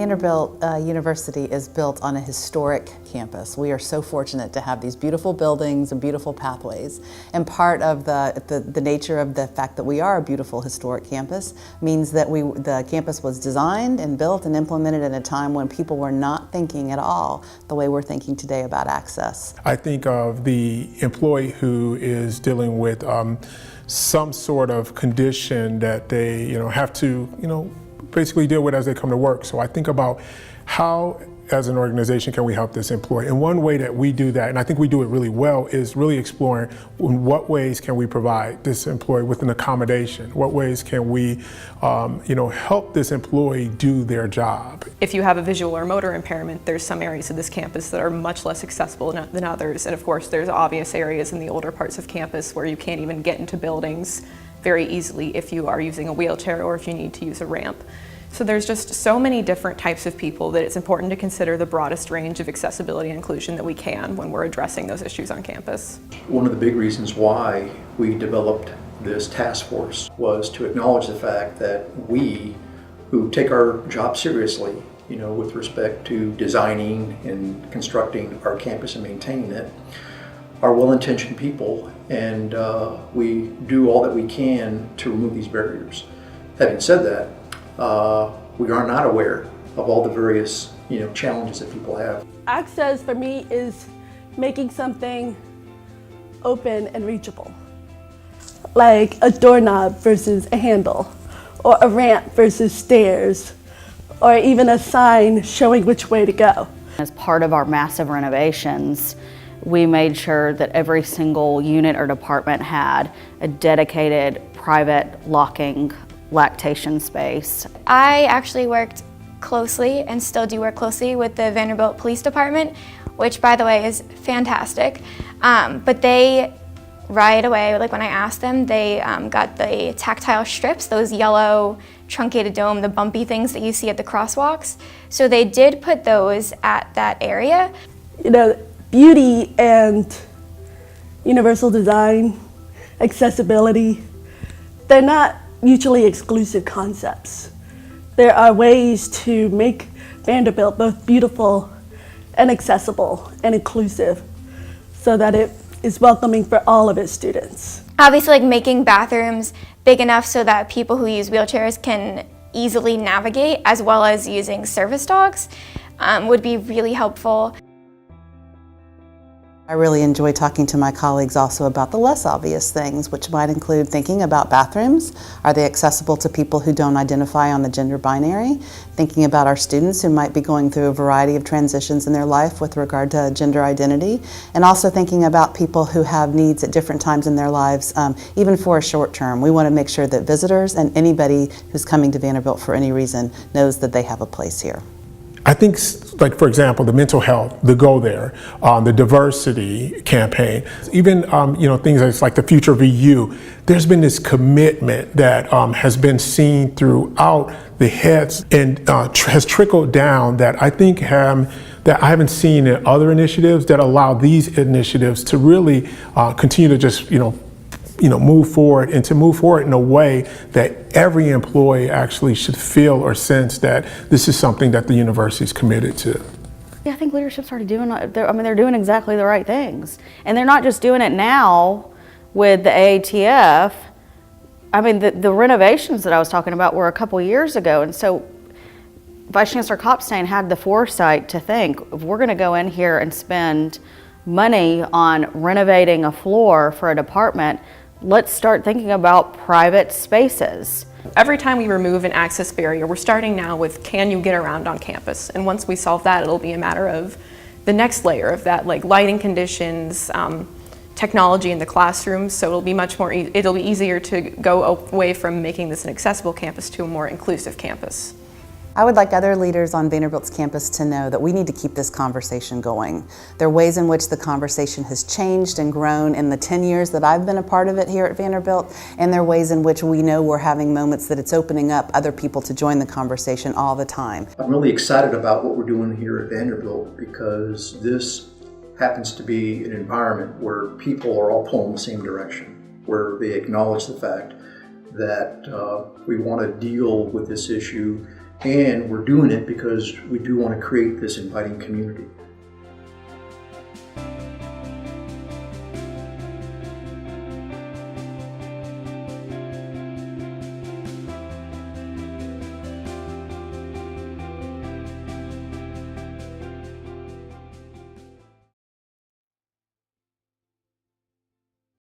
Vanderbilt University is built on a historic campus. We are so fortunate to have these beautiful buildings and beautiful pathways. And part of the nature of the fact that we are a beautiful historic campus means that the campus was designed and built and implemented at a time when people were not thinking at all the way we're thinking today about access. I think of the employee who is dealing with some sort of condition that they have to basically deal with as they come to work. So I think about how, as an organization, can we help this employee? And one way that we do that, and I think we do it really well, is really exploring in what ways can we provide this employee with an accommodation? What ways can we help this employee do their job? If you have a visual or motor impairment, there's some areas of this campus that are much less accessible than others. And of course, there's obvious areas in the older parts of campus where you can't even get into buildings very easily if you are using a wheelchair or if you need to use a ramp. So there's just so many different types of people that it's important to consider the broadest range of accessibility and inclusion that we can when we're addressing those issues on campus. One of the big reasons why we developed this task force was to acknowledge the fact that we, who take our job seriously, with respect to designing and constructing our campus and maintaining it, are well-intentioned people, and we do all that we can to remove these barriers. Having said that, we are not aware of all the various challenges that people have. Access for me is making something open and reachable, like a doorknob versus a handle, or a ramp versus stairs, or even a sign showing which way to go. As part of our massive renovations, we made sure that every single unit or department had a dedicated private locking lactation space. I actually worked closely and still do work closely with the Vanderbilt Police Department, which by the way is fantastic. But they right away, like when I asked them, they got the tactile strips, those yellow truncated dome, the bumpy things that you see at the crosswalks. So they did put those at that area. Beauty and universal design, accessibility, they're not mutually exclusive concepts. There are ways to make Vanderbilt both beautiful and accessible and inclusive so that it is welcoming for all of its students. Obviously, like making bathrooms big enough so that people who use wheelchairs can easily navigate, as well as using service dogs, would be really helpful. I really enjoy talking to my colleagues also about the less obvious things, which might include thinking about bathrooms. Are they accessible to people who don't identify on the gender binary? Thinking about our students who might be going through a variety of transitions in their life with regard to gender identity. And also thinking about people who have needs at different times in their lives, even for a short term. We want to make sure that visitors and anybody who's coming to Vanderbilt for any reason knows that they have a place here. I think, like, for example, the mental health, the Go There, the diversity campaign, even, things like the FutureVU, there's been this commitment that has been seen throughout the heads and has trickled down that I think that I haven't seen in other initiatives that allow these initiatives to really continue to just, move forward, and to move forward in a way that every employee actually should feel or sense that this is something that the university is committed to. Yeah, I think leadership's already doing, they're doing exactly the right things. And they're not just doing it now with the AATF. The renovations that I was talking about were a couple years ago. And so Vice Chancellor Kopstein had the foresight to think, if we're gonna go in here and spend money on renovating a floor for a department, let's start thinking about private spaces. Every time we remove an access barrier, we're starting now with, can you get around on campus? And once we solve that, it'll be a matter of the next layer of that, like lighting conditions, technology in the classrooms. So it'll be it'll be easier to go away from making this an accessible campus to a more inclusive campus. I would like other leaders on Vanderbilt's campus to know that we need to keep this conversation going. There are ways in which the conversation has changed and grown in the 10 years that I've been a part of it here at Vanderbilt, and there are ways in which we know we're having moments that it's opening up other people to join the conversation all the time. I'm really excited about what we're doing here at Vanderbilt because this happens to be an environment where people are all pulling the same direction, where they acknowledge the fact that we want to deal with this issue And we're doing it because we do want to create this inviting community.